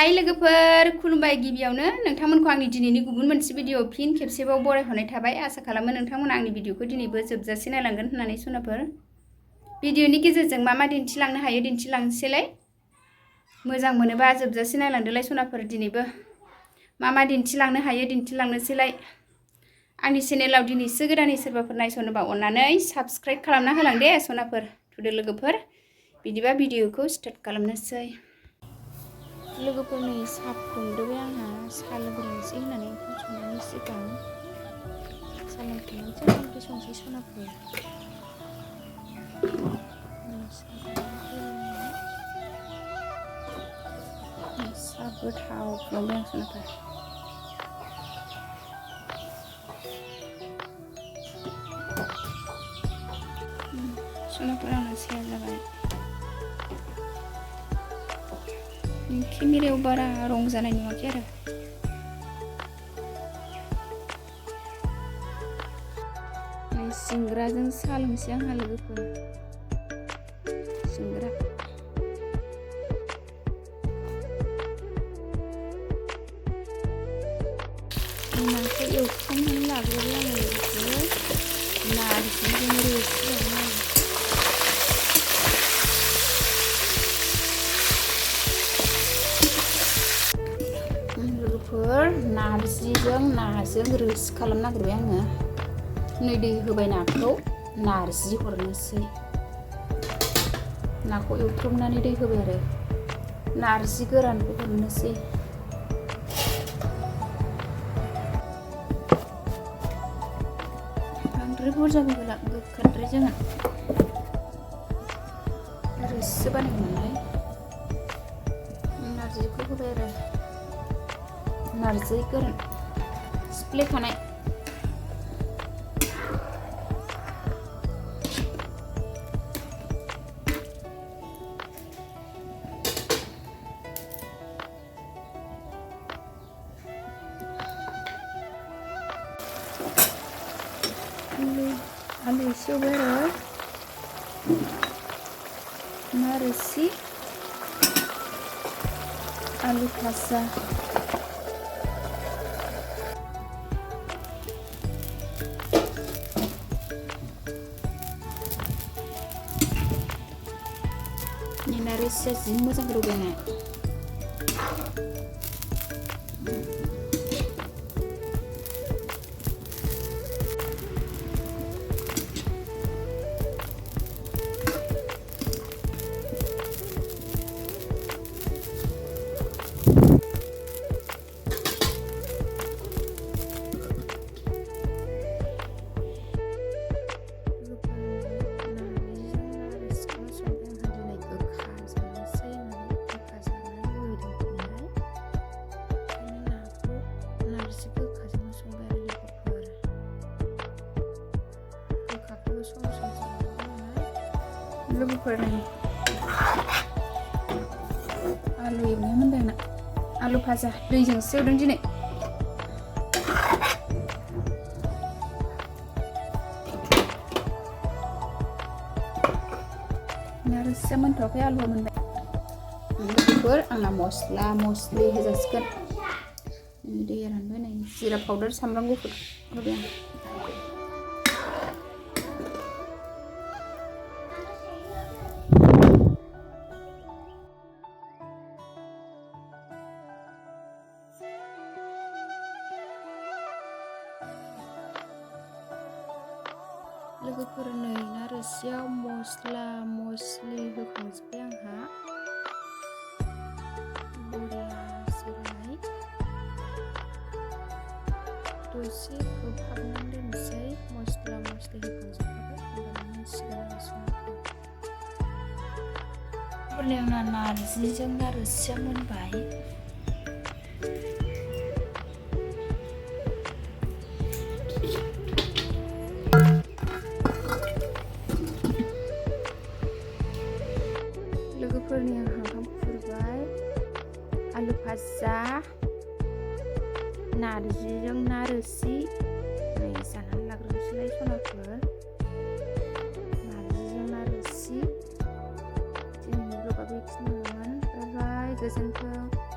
हाय लोगोफोर खुलुमबाय गिबियावनो नोंथांमोनखौ आंनि दिनैनि गुबुन मोनसे भिडिअ फिन खेबसेबाव बरायहरनाय थाबाय आसा खालामो नोंथांमोना आंनि भिडिअखौ दिनैबो जोबजासे नायलांगोन होननानै सनाफोर भिडिअनि गेजेरजों मा दिन्थिलांनो हायो दिन्थिलांसैलाय मोजां मोनोबा जोबजासे नायलांदोलाय सनाफोर दिनैबो मा दिन्थिलांनो हायो दिन्थिलांनोसैलाय आंनि चेनेलाव दिनैसो गोदानै सोरबाफोर नायसनोबा अन्नानै साबस्क्राइब खालामना होलां दे सनाफोर थुदो लोगोफोर बिदिबा भिडिअखौ स्टार्ट खालामनोसै लोगोफोरनि साहा फुदुंदोंबाय आंहा साहा लोंग्रोनोसै होननानै ओंखाम संनायनि सिगां साहा लोंखांनानैसो ओंख्रि संसै सनाफोर साहा गोथाव फुदुंबाय आं सनाफोर आंना साया जाबाय केमेरायाव बारा रं जानाय नुवाखै आरो सिंग्राजों साहा लोंसै आंहा लोगोफोर सिंग्रा नाखौ एवफ्रामनानै लाग्रोबाय आङो लोगोफोर नारजिजों रोसि लोगोफोर नारजिजों नाजों रोसि खालामनो नागिरबाय आङो नै दै होबाय नाखौ नारजि हरनोसै नाखौ एवफ्रामनानै दै होबाय आरो नारजि गोरानखौ हरनोसै बांद्राय बुरजाबो होला गोखाद्राय जागोन रोसि बानायगोन नालाय नारजिखौ होबाय आरो नारजि गोरान सिफ्लेखानाय आलु एसे होबाय आरो ना रोसि आलु भाजा ना रोसिया जि मोजां रुबायना लोगोफोर आलु एवनाया मोनबाय आंना आलु भाजा दैजोंसो एवदों दिनै ना रोसिया मोनथ'वाखै आलुआ मोनबाय लोगोफोर आंना मस्ला मस्लि होजासिगोन दैया रानबाय नै जिरा पाउडार सामब्राम गुफुर होबाय आं लोगोफोर नै ना रोसियाव मस्ला मस्लि होखांजोब्बाय आंहा बरियासो होनाय दसे खोबहाबनानै दोनसै मस्ला मस्लि होखांजोबबाय होनबानो मोनसिगोन आरो संनायखौ आंना नारजिजों ना रोसिया मोनबाय लोगोफोरनि आंहा ओंखाम खुरबाय आलु भाजा नारजिजों ना रोसि नै जानानै लाग्रोनोसैलाय सनाफोर नारजिजों ना रोसि दिनैनि ब्लगा बेखिनियावमोन बाय बाय गोजोन्थों।